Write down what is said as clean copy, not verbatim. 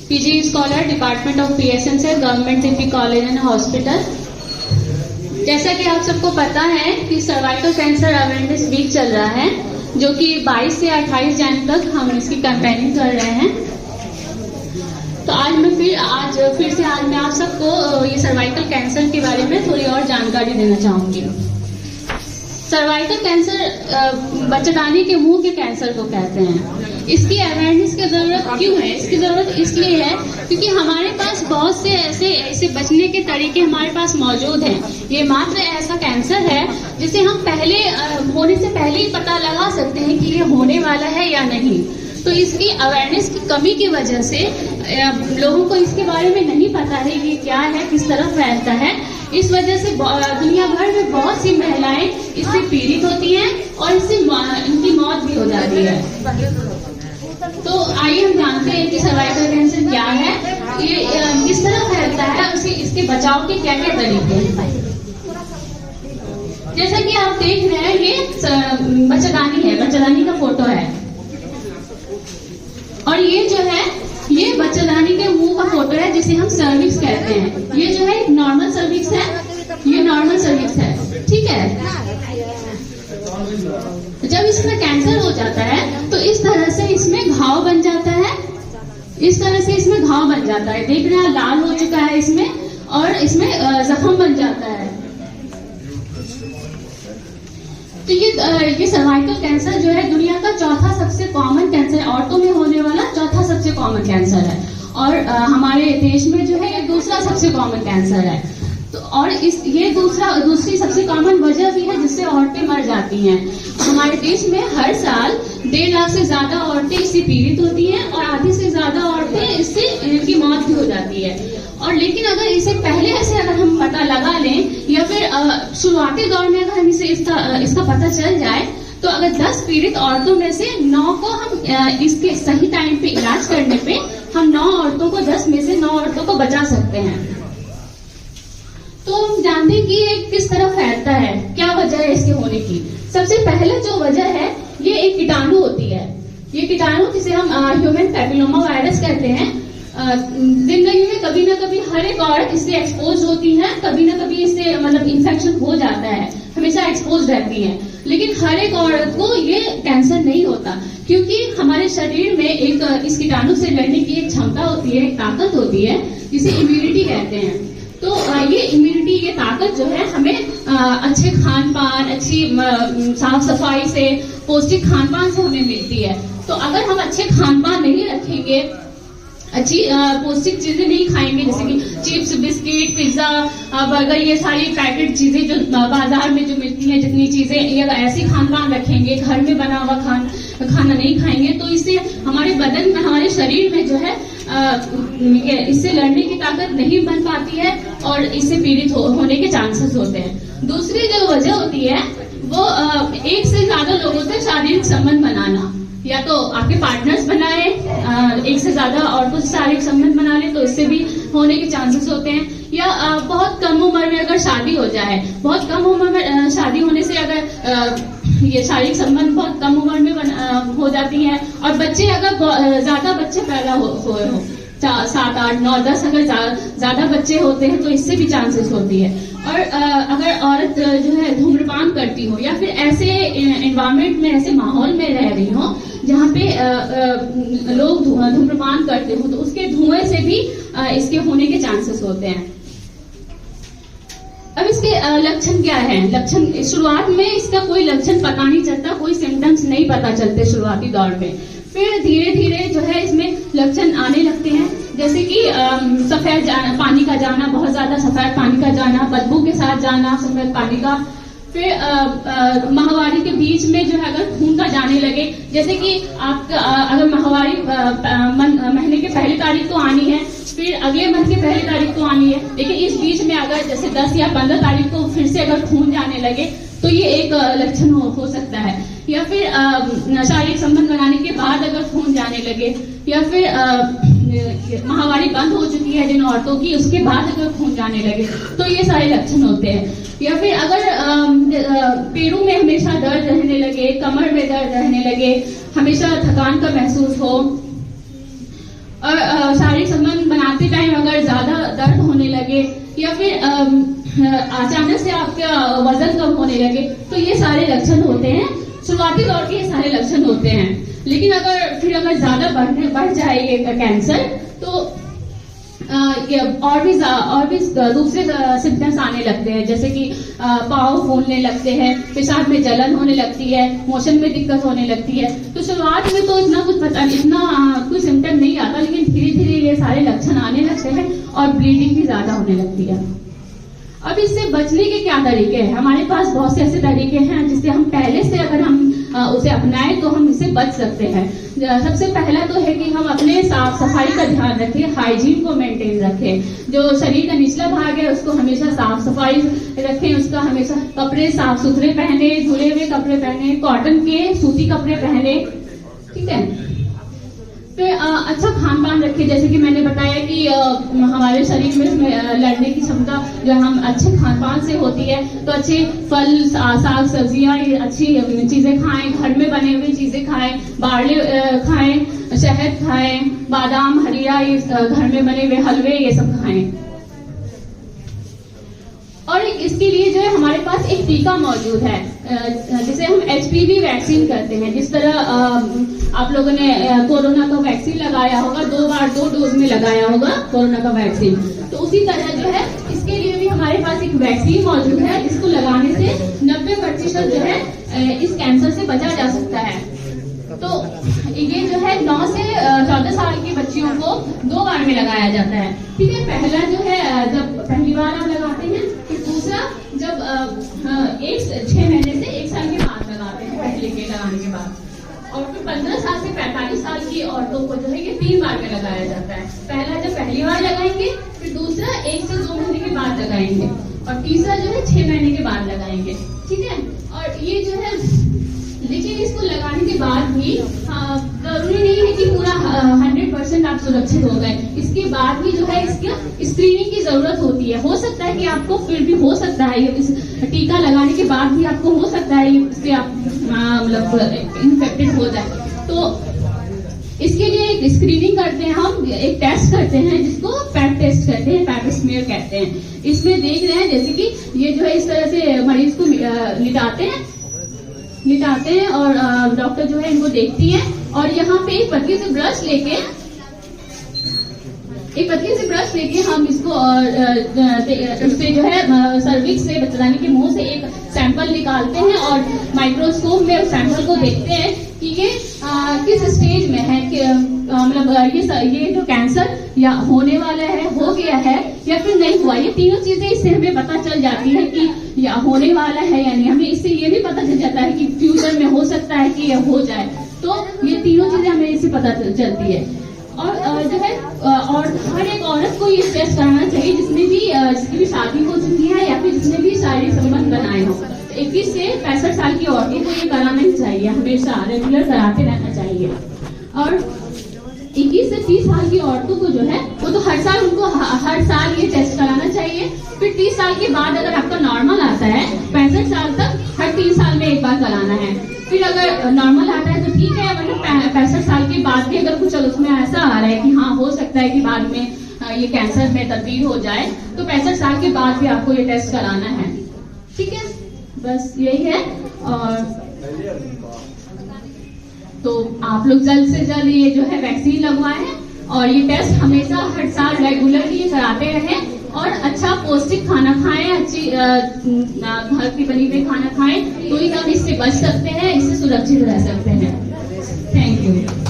PG scholar, department of PSM से, government city college and hospital. जैसा कि आप सबको पता है कि सर्वाइकल कैंसर अवेयरनेस वीक चल रहा है, जो कि 22 से 28 जनवरी तक हम इसकी कैंपेनिंग कर रहे हैं। तो आज मैं आप सबको ये सर्वाइकल कैंसर के बारे में थोड़ी और जानकारी देना चाहूंगी। सर्वाइकल कैंसर बच्चेदानी के मुंह के कैंसर को कहते हैं। इसकी अवेयरनेस की जरूरत क्यों है? इसकी जरूरत इसलिए है क्योंकि हमारे पास बहुत से ऐसे बचने के तरीके हमारे पास मौजूद हैं। ये मात्र ऐसा कैंसर है जिसे हम होने से पहले ही पता लगा सकते हैं कि ये होने वाला है या नहीं। तो इसकी अवेयरनेस की कमी की वजह से लोगों को इसके बारे में नहीं पता है कि क्या है, किस तरह फैलता है। इस वजह से दुनिया भर में बहुत सी महिलाएं इससे पीड़ित होती हैं और इससे इनकी मौत भी हो जाती है। तो आइए हम जानते हैं कि सर्वाइकल कैंसर क्या है, ये किस तरह फैलता है और इसके बचाव के क्या क्या तरीके हैं। जैसा कि आप देख रहे हैं, ये बच्चेदानी का फोटो है और ये जो है ये बच्चेदानी के मुंह का फोटो है जिसे हम सर्विक्स कहते हैं। ये जो है एक नॉर्मल सर्विक्स है, ये नॉर्मल सर्विक्स है, ठीक है। जब इसमें कैंसर हो जाता है तो इस तरह से इसमें घाव बन जाता है, इस तरह से इसमें घाव बन जाता है। देख रहे हैं लाल हो चुका है इसमें और इसमें जख्म बन जाता है। तो ये सर्वाइकल कैंसर जो है दुनिया का चौथा सबसे कॉमन कैंसर है, औरतों में होने वाला चौथा सबसे कॉमन कैंसर है और हमारे देश में जो है ये दूसरा सबसे कॉमन कैंसर है। तो और ये दूसरी सबसे कॉमन वजह भी है जिससे औरतें मर जाती हैं। हमारे देश में हर साल 1.5 लाख से ज्यादा औरतें इससे पीड़ित होती हैं और आधी से ज्यादा औरतें इससे इनकी मौत भी हो जाती है। और लेकिन अगर इसे पहले से अगर हम पता लगा लें या फिर शुरुआती दौर में अगर हम इसका पता चल जाए तो अगर 10 पीड़ित औरतों में से 9 को हम इसके सही टाइम पे इलाज करने पे हम 10 में से 9 औरतों को बचा सकते हैं। तो हम जानते हैं कि ये किस तरह फैलता है, क्या वजह है इसके होने की। सबसे पहले जो वजह है ये एक कीटाणु होती है। ये कीटाणु जिसे हम ह्यूमन पैपिलोमा वायरस कहते हैं। जिंदगी में कभी ना कभी हर एक औरत इससे एक्सपोज होती है, कभी ना कभी इससे मतलब इन्फेक्शन हो जाता है, हमेशा एक्सपोज रहती है। लेकिन हर एक औरत को ये कैंसर नहीं होता क्योंकि हमारे शरीर में एक इस कीटाणु से लड़ने की एक क्षमता होती है, एक ताकत होती है जिसे इम्यूनिटी कहते हैं। तो ये इम्यूनिटी, ये ताकत जो है हमें अच्छे खान पान, अच्छी साफ सफाई से, पौष्टिक खान पान से हमें मिलती है। तो अगर हम अच्छे खान पान नहीं रखेंगे, अच्छी पौष्टिक चीजें नहीं खाएंगे, जैसे कि चिप्स, बिस्किट, पिज्जा, बर्गर, ये सारी पैकेट चीजें जो बाजार में जो मिलती हैं, जितनी चीजें, ये ऐसे खान पान रखेंगे, घर में बना हुआ खाना नहीं खाएंगे तो इससे हमारे बदन में, हमारे शरीर में जो है इससे लड़ने की ताकत नहीं बन पाती है और इससे पीड़ित होने के चांसेस होते हैं। दूसरी जो वजह होती है वो एक से ज्यादा लोगों से शारीरिक संबंध बनाना। या तो आपके पार्टनर्स बनाए, एक से ज्यादा औरतों से शारीरिक संबंध बना ले तो इससे भी होने के चांसेस होते हैं। या बहुत कम उम्र में अगर शादी हो जाए, बहुत कम उम्र में शादी होने से अगर ये शारीरिक संबंध बहुत कम उम्र में हो जाती है और बच्चे अगर ज्यादा बच्चे पैदा हो 7, 8, 9, 10 अगर ज्यादा बच्चे होते हैं तो इससे भी चांसेस होती है। और अगर औरत जो है धूम्रपान करती हो या फिर ऐसे एनवायरमेंट में, ऐसे माहौल में रह रही हो जहाँ पे लोग धूम्रपान करते हो तो उसके धुएं से भी इसके होने के चांसेस होते हैं। अब इसके लक्षण क्या है? लक्षण शुरुआत में इसका कोई लक्षण पता नहीं चलता, कोई सिम्टम्स नहीं पता चलते शुरुआती दौर में। फिर धीरे धीरे जो है इसमें लक्षण आने लगते हैं, जैसे कि सफेद पानी का जाना, बहुत ज्यादा सफेद पानी का जाना, बदबू के साथ जाना सफेद पानी का। फिर माहवारी के बीच में जो है अगर खून का जाने लगे, जैसे कि आप अगर माहवारी महीने के पहली तारीख को आनी है, फिर अगले मंथ की पहली तारीख को आनी है, लेकिन इस बीच में अगर जैसे 10 या 15 तारीख को फिर से अगर खून जाने लगे तो ये एक लक्षण हो सकता है। या फिर शारीरिक संबंध बनाने के बाद अगर खून जाने लगे, या फिर माहवारी बंद हो चुकी है जिन औरतों की, उसके बाद अगर खून जाने लगे तो ये सारे लक्षण होते हैं। या फिर अगर पैरों में हमेशा दर्द रहने लगे, कमर में दर्द रहने लगे, हमेशा थकान का महसूस हो और शारीरिक खाते टाइम अगर ज्यादा दर्द होने लगे या फिर अचानक से आपका वजन कम होने लगे, तो ये सारे लक्षण होते हैं। शुरुआती दौर के ये सारे लक्षण होते हैं। लेकिन अगर ज्यादा बढ़ जाए ये कैंसर, तो और भी दूसरे सिम्टम्स आने लगते हैं, जैसे कि पाँव फूलने लगते हैं, पेशाब में जलन होने लगती है, मोशन में दिक्कत होने लगती है। तो शुरुआत में तो इतना कोई सिम्टम नहीं आता, लेकिन धीरे धीरे ये सारे लक्षण आने लगते हैं और ब्लीडिंग भी ज्यादा होने लगती है। अब इससे बचने के क्या तरीके हैं? हमारे पास बहुत से ऐसे तरीके हैं जिससे हम पहले से अगर हम उसे अपनाएं तो हम इससे बच सकते हैं। सबसे पहला तो है कि हम अपने साफ सफाई का ध्यान रखें, हाइजीन को मेंटेन रखें। जो शरीर का निचला भाग है उसको हमेशा साफ सफाई रखें, उसका हमेशा कपड़े साफ सुथरे पहने, धुले हुए कपड़े पहने, कॉटन के सूती कपड़े पहने, ठीक है। फिर अच्छा खान पान रखें, जैसे कि मैंने बताया कि हमारे शरीर में लड़ने की क्षमता जो हम अच्छे खान पान से होती है, तो अच्छे फल, साग सब्जियां, ये अच्छी चीजें खाएं, घर में बने हुए चीजें खाएं, बारले खाएं, शहद खाएं, बादाम, हरिया, ये घर में बने हुए हलवे, ये सब खाएं। और इसके लिए जो है हमारे पास एक टीका मौजूद है, जिसे हम HPV वैक्सीन करते हैं। जिस तरह आप लोगों ने कोरोना का वैक्सीन लगाया होगा, 2 डोज में लगाया होगा कोरोना का वैक्सीन, तो उसी तरह जो है इसके लिए भी हमारे पास एक वैक्सीन मौजूद है, जिसको लगाने से 90% जो है इस कैंसर से बचा जा सकता है। तो ये जो है 9 से 14 साल की बच्चियों को 2 बार में लगाया जाता है, ठीक है। पहला जो है जब पहली बार आप लगाते हैं, फिर दूसरा जब 6 महीने से 1 साल के बाद लगाते हैं, पहले के लगाने के बाद। और फिर 15 साल से 45 साल की औरतों को जो है ये 3 बार में लगाया जाता है। पहला जब पहली बार लगाएंगे, फिर दूसरा 1 से 2 महीने के बाद लगाएंगे, और तीसरा जो है 6 महीने के बाद लगाएंगे, ठीक है। और ये जो है, लेकिन इसको लगाने के बाद भी जरूरी नहीं है कि पूरा 100% आप सुरक्षित हो गए। इसके बाद भी जो है इसका स्क्रीनिंग की जरूरत होती है। हो सकता है कि आपको फिर भी हो सकता है इस टीका लगाने के बाद भी आपको हो सकता है इससे आप मतलब इन्फेक्टेड हो जाए। तो इसके लिए एक स्क्रीनिंग करते हैं, हम एक टेस्ट करते हैं जिसको पैप टेस्ट कहते हैं, पैप स्मीयर कहते हैं। इसमें देख रहे हैं जैसे कि ये जो है इस तरह से मरीज को लिटाते हैं और डॉक्टर जो है इनको देखती है, और यहाँ पे एक पतली सी ब्रश लेके हम इसको उससे जो है सर्विक्स से बच्चेदानी के मुंह से एक सैंपल निकालते हैं और माइक्रोस्कोप में उस सैंपल को देखते हैं कि ये किस स्टेज में है, कि मतलब ये जो कैंसर या होने वाला है, हो गया है या फिर नहीं हुआ। ये तीनों चीजें इससे हमें पता चल जाती है कि या होने वाला है या नहीं। हमें इससे ये भी पता चल जाता है कि फ्यूचर में हो सकता है कि ये हो जाए। तो ये तीनों चीजें हमें इससे पता चलती है। और जो है और हर एक औरत को ये टेस्ट कराना चाहिए जिसकी भी शादी हो चुकी है या फिर जिसने भी शारीरिक संबंध बनाए हो। 21 से 65 साल की औरतों को ये कराना ही चाहिए, हमेशा रेगुलर कराते रहना चाहिए। और 21 से 30 साल की औरतों को जो है वो तो हर साल ये टेस्ट कराना चाहिए। फिर 30 साल के बाद अगर आपका नॉर्मल आता है, 65 साल तक हर 3 साल में एक बार कराना है। फिर अगर नॉर्मल आता है तो ठीक है, वरना 65 साल के बाद भी अगर कुछ उसमें ऐसा आ रहा है कि हाँ हो सकता है कि बाद में ये कैंसर में तब्दील हो जाए, तो 65 साल के बाद भी आपको ये टेस्ट कराना है, ठीक है। बस यही है। और तो आप लोग जल्द से जल्द ये जो है वैक्सीन लगवाएं और ये टेस्ट हमेशा हर साल रेगुलरली कराते रहें, और अच्छा पौष्टिक खाना खाएं, अच्छी घर की बनी हुई खाना खाएं, तो ही हम इससे बच सकते हैं, इससे सुरक्षित रह सकते हैं। Thank you.